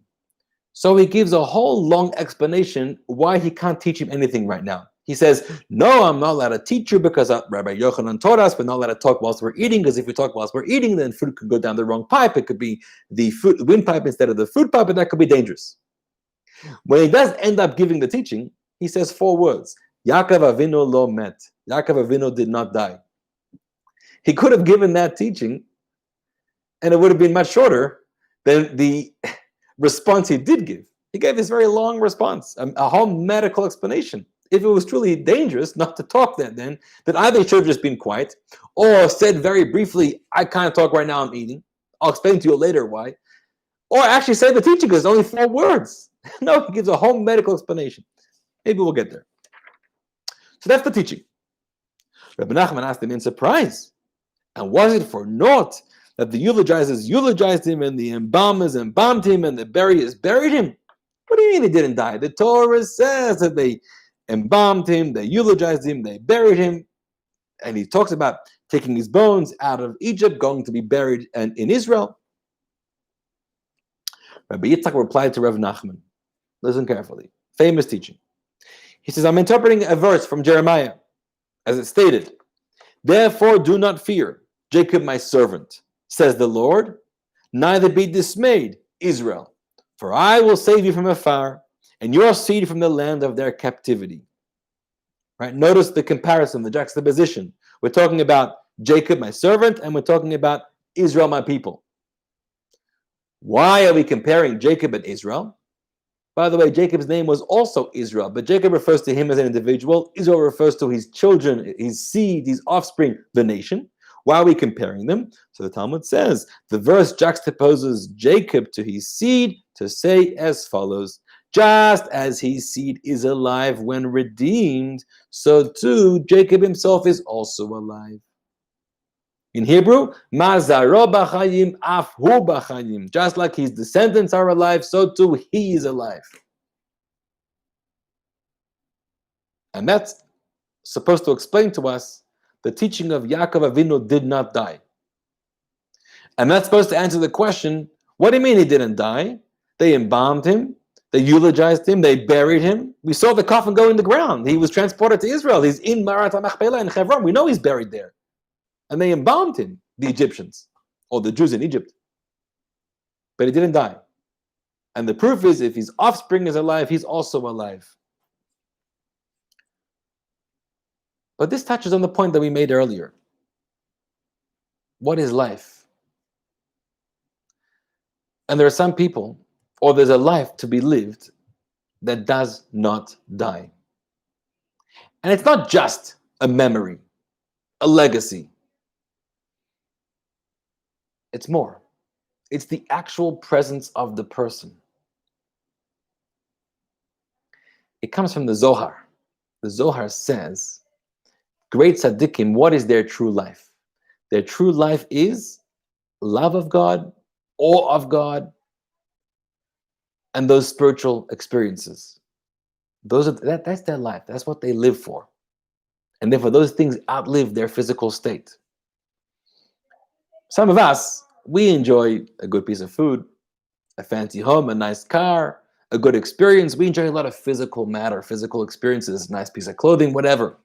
So he gives a whole long explanation why he can't teach him anything right now. He says, no, I'm not allowed to teach you because Rabbi Yochanan taught us we're not allowed to talk whilst we're eating, because if we talk whilst we're eating, then food could go down the wrong pipe. It could be the windpipe instead of the food pipe, and that could be dangerous. When he does end up giving the teaching, he says 4 words. Yaakov Avinu lo met. Yaakov Avinu did not die. He could have given that teaching, and it would have been much shorter than the response he did give. He gave this very long response, a whole medical explanation. If it was truly dangerous not to talk then either he should have just been quiet or said very briefly, I can't talk right now, I'm eating. I'll explain to you later why. Or actually say the teaching because it's only 4 words. No, he gives a whole medical explanation. Maybe we'll get there. So that's the teaching. Rabbi Nachman asked him in surprise, and was it for naught that the eulogizers eulogized him and the embalmers embalmed him and the buriers buried him? What do you mean he didn't die? The Torah says that they embalmed him, they eulogized him, they buried him, and he talks about taking his bones out of Egypt, going to be buried in Israel. Rabbi Yitzchak replied to Rav Nachman, listen carefully, famous teaching. He says, I'm interpreting a verse from Jeremiah, as it stated, therefore do not fear, Jacob my servant, says the Lord, neither be dismayed, Israel, for I will save you from afar, and your seed from the land of their captivity. Right? Notice the comparison, the juxtaposition. We're talking about Jacob, my servant, and we're talking about Israel, my people. Why are we comparing Jacob and Israel? By the way, Jacob's name was also Israel, but Jacob refers to him as an individual. Israel refers to his children, his seed, his offspring, the nation. Why are we comparing them? So the Talmud says, the verse juxtaposes Jacob to his seed to say as follows, just as his seed is alive when redeemed, so too Jacob himself is also alive. In Hebrew, Mazaro b'chayim, af hu b'chayim. Just like his descendants are alive, so too he is alive. And that's supposed to explain to us the teaching of Yaakov Avinu did not die. And that's supposed to answer the question, what do you mean he didn't die? They embalmed him. They eulogized him. They buried him. We saw the coffin go in the ground. He was transported to Israel. He's in Marat HaMachpelah in Hebron. We know he's buried there. And they embalmed him, the Egyptians. or the Jews in Egypt. But he didn't die. And the proof is, if his offspring is alive, he's also alive. But this touches on the point that we made earlier. What is life? And there are some people, or there's a life to be lived that does not die. And it's not just a memory, a legacy. It's more. It's the actual presence of the person. It comes from the Zohar. The Zohar says, great tzaddikim, what is their true life? Their true life is love of God, awe of God, and those spiritual experiences. That's their life. That's what they live for. And therefore, those things outlive their physical state. Some of us, we enjoy a good piece of food, a fancy home, a nice car, a good experience. We enjoy a lot of physical matter, physical experiences, nice piece of clothing, whatever.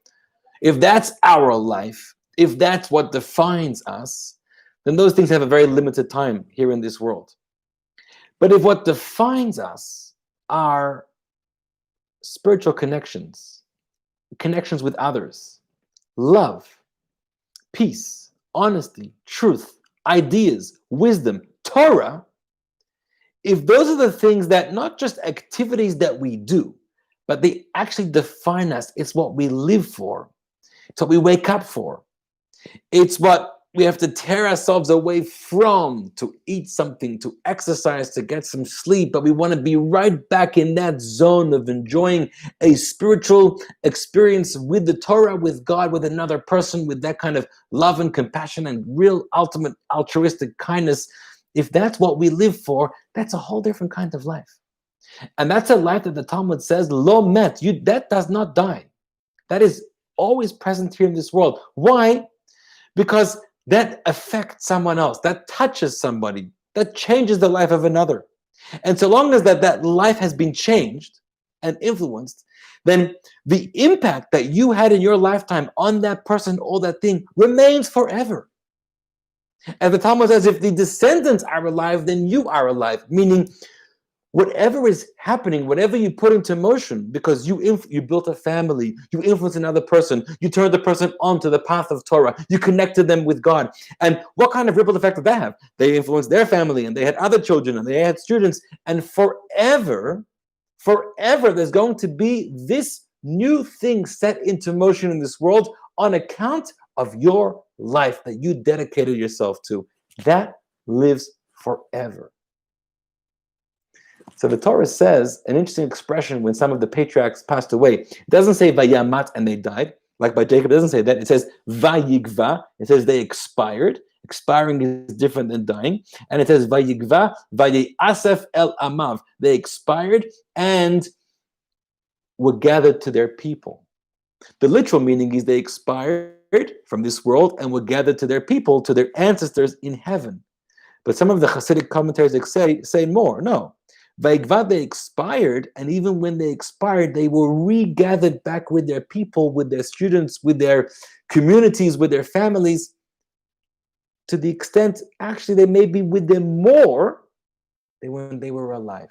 If that's our life, if that's what defines us, then those things have a very limited time here in this world. But if what defines us are spiritual connections, connections with others, love, peace, honesty, truth, ideas, wisdom, Torah, if those are the things that, not just activities that we do, but they actually define us, it's what we live for, it's what we wake up for, it's what we have to tear ourselves away from, to eat something, to exercise, to get some sleep, but we want to be right back in that zone of enjoying a spiritual experience with the Torah, with God, with another person, with that kind of love and compassion and real ultimate altruistic kindness. If that's what we live for, that's a whole different kind of life. And that's a life that the Talmud says, lo met, that does not die. That is always present here in this world. Why? Because that affects someone else, that touches somebody, that changes the life of another. And so long as that life has been changed and influenced, then the impact that you had in your lifetime on that person or that thing remains forever. And the Talmud says, if the descendants are alive, then you are alive. Meaning, whatever is happening, whatever you put into motion, because you built a family, you influenced another person, you turned the person onto the path of Torah, you connected them with God. And what kind of ripple effect did that have? They influenced their family, and they had other children, and they had students, and forever, there's going to be this new thing set into motion in this world on account of your life that you dedicated yourself to. That lives forever. So the Torah says an interesting expression when some of the patriarchs passed away. It doesn't say vayamat and they died, like by Jacob. It doesn't say that. It says vayigva. It says they expired. Expiring is different than dying. And it says vayigva vayasef el amav. They expired and were gathered to their people. The literal meaning is they expired from this world and were gathered to their people, to their ancestors in heaven. But some of the Hasidic commentaries say more. No. Vayigva, they expired, and even when they expired, they were regathered back with their people, with their students, with their communities, with their families, to the extent, actually, they may be with them more than when they were alive.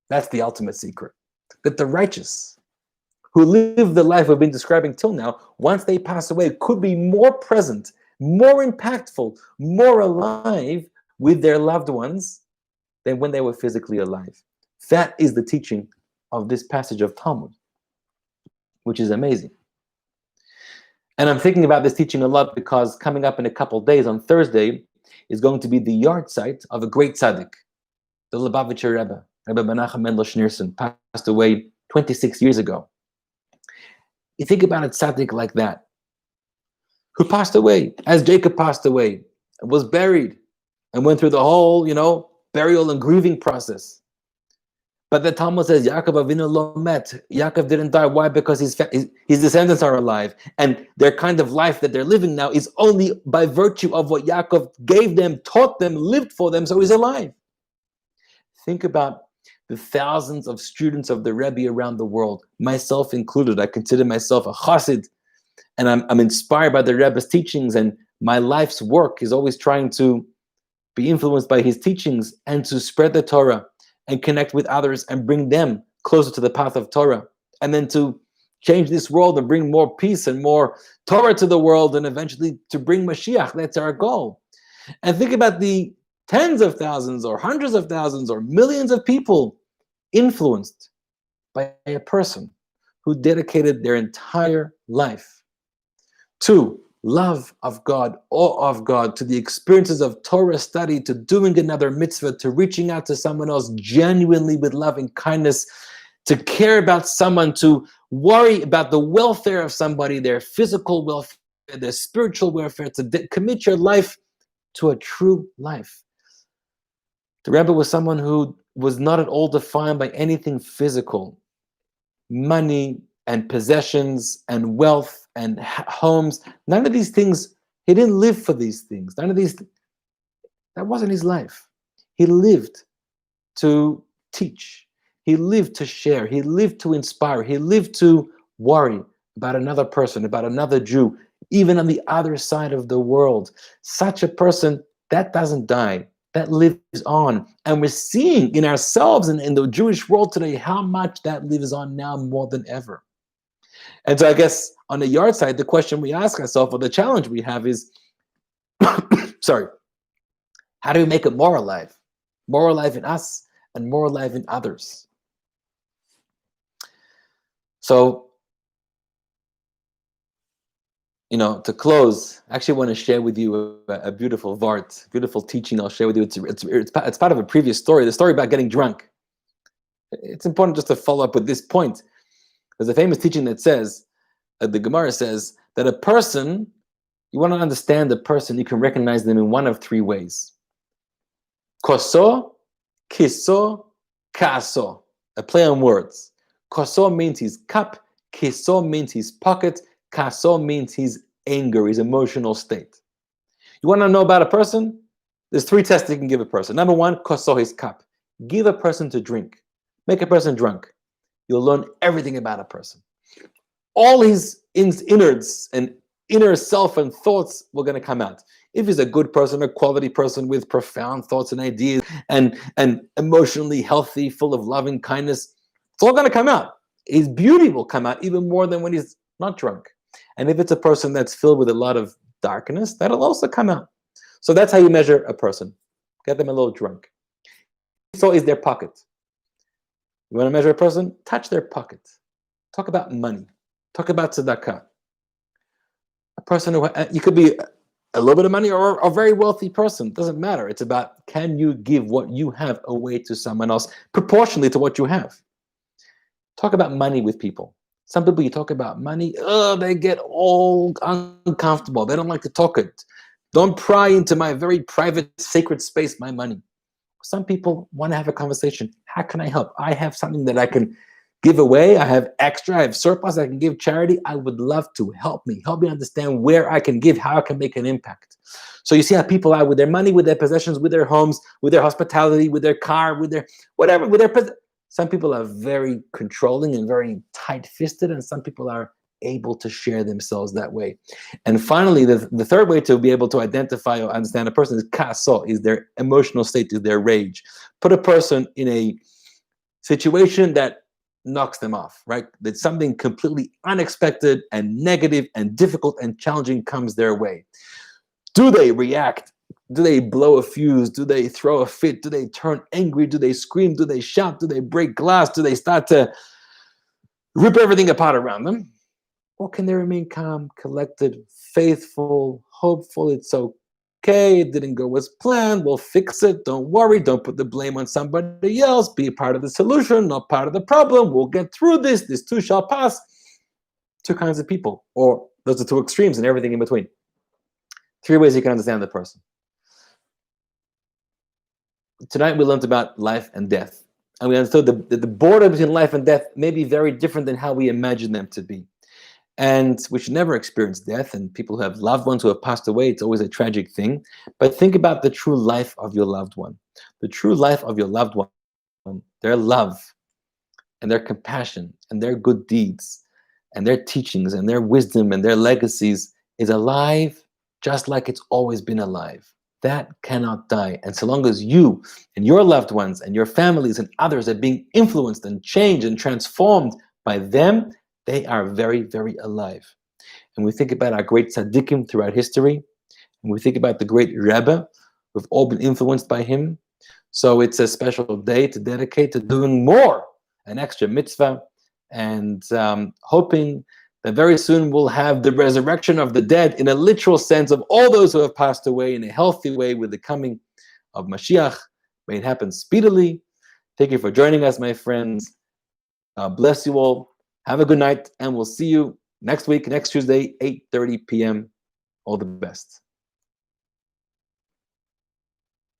That's the ultimate secret. That the righteous, who live the life we've been describing till now, once they pass away, could be more present, more impactful, more alive with their loved ones than when they were physically alive. That is the teaching of this passage of Talmud, which is amazing. And I'm thinking about this teaching a lot because coming up in a couple of days, on Thursday, is going to be the yahrzeit of a great tzaddik, the Lubavitcher Rebbe, Rebbe Menachem Mendel Schneerson, passed away 26 years ago. You think about a tzaddik like that, who passed away, as Jacob passed away, and was buried, and went through the whole, burial and grieving process. But the Talmud says Yaakov Avinu lo met. Yaakov didn't die. Why? Because his descendants are alive, and their kind of life that they're living now is only by virtue of what Yaakov gave them, taught them, lived for them. So he's alive. Think about the thousands of students of the Rebbe around the world, myself included. I consider myself a chassid, and I'm inspired by the Rebbe's teachings, and my life's work is always trying to be influenced by his teachings, and to spread the Torah and connect with others and bring them closer to the path of Torah, and then to change this world and bring more peace and more Torah to the world, and eventually to bring Mashiach. That's our goal. And think about the tens of thousands or hundreds of thousands or millions of people influenced by a person who dedicated their entire life to love of God, awe of God, to the experiences of Torah study, to doing another mitzvah, to reaching out to someone else genuinely with loving kindness, to care about someone, to worry about the welfare of somebody, their physical welfare, their spiritual welfare, to commit your life to a true life. The Rebbe was someone who was not at all defined by anything physical, money and possessions and wealth and homes. None of these things, he didn't live for these things. None of these, that wasn't his life. He lived to teach. He lived to share. He lived to inspire. He lived to worry about another person, about another Jew, even on the other side of the world. Such a person, that doesn't die. That lives on. And we're seeing in ourselves and in the Jewish world today how much that lives on now more than ever. And so I guess on the yard side, the question we ask ourselves, or the challenge we have is, sorry, how do we make it more alive? More alive in us and more alive in others. So, to close, I actually want to share with you a beautiful vart, beautiful teaching I'll share with you. It's part of a previous story, the story about getting drunk. It's important just to follow up with this point. There's a famous teaching that says, the Gemara says, that a person, you want to understand the person, you can recognize them in one of three ways. Koso, kiso, kaso. A play on words. Koso means his cup, kiso means his pocket, kaso means his anger, his emotional state. You want to know about a person? There's three tests you can give a person. Number one, koso, his cup. Give a person to drink. Make a person drunk. You'll learn everything about a person. All his innards and inner self and thoughts were going to come out. If he's a good person, a quality person with profound thoughts and ideas and emotionally healthy, full of loving kindness, it's all going to come out. His beauty will come out even more than when he's not drunk. And if it's a person that's filled with a lot of darkness, that'll also come out. So that's how you measure a person. Get them a little drunk. So is their pocket. You want to measure a person? Touch their pocket. Talk about money. Talk about tzedakah. A person who, you could be a little bit of money or a very wealthy person. It doesn't matter. It's about, can you give what you have away to someone else proportionally to what you have? Talk about money with people. Some people, you talk about money, they get all uncomfortable. They don't like to talk it. Don't pry into my very private, sacred space, my money. Some people want to have a conversation. How can I help? I have something that I can give away. I have extra. I have surplus. I can give charity. I would love to. Help me understand where I can give, how I can make an impact. So you see how people are with their money, with their possessions, with their homes, with their hospitality, with their car, with their whatever, some people are very controlling and very tight-fisted, and some people are able to share themselves that way. And finally, the third way to be able to identify or understand a person is kaso, is their emotional state, is their rage. Put a person in a situation that knocks them off, right? That something completely unexpected and negative and difficult and challenging comes their way. Do they react? Do they blow a fuse? Do they throw a fit? Do they turn angry? Do they scream? Do they shout? Do they break glass? Do they start to rip everything apart around them? Or can they remain calm, collected, faithful, hopeful? It's okay. It didn't go as planned. We'll fix it. Don't worry. Don't put the blame on somebody else. Be a part of the solution, not part of the problem. We'll get through this. This too shall pass. Two kinds of people, or those are two extremes and everything in between. Three ways you can understand the person. Tonight we learned about life and death. And we understood that the border between life and death may be very different than how we imagine them to be. And we should never experience death. And people who have loved ones who have passed away, it's always a tragic thing. But think about the true life of your loved one. The true life of your loved one, their love and their compassion and their good deeds and their teachings and their wisdom and their legacies is alive just like it's always been alive. that cannot die. And so long as you and your loved ones and your families and others are being influenced and changed and transformed by them, they are very, very alive. And we think about our great tzaddikim throughout history, and we think about the great Rebbe, we've all been influenced by him. So it's a special day to dedicate to doing more, an extra mitzvah, and hoping that very soon we'll have the resurrection of the dead in a literal sense of all those who have passed away in a healthy way with the coming of Mashiach. May it happen speedily. Thank you for joining us, my friends. Bless you all. Have a good night, and we'll see you next week, next Tuesday, 8:30 p.m. All the best.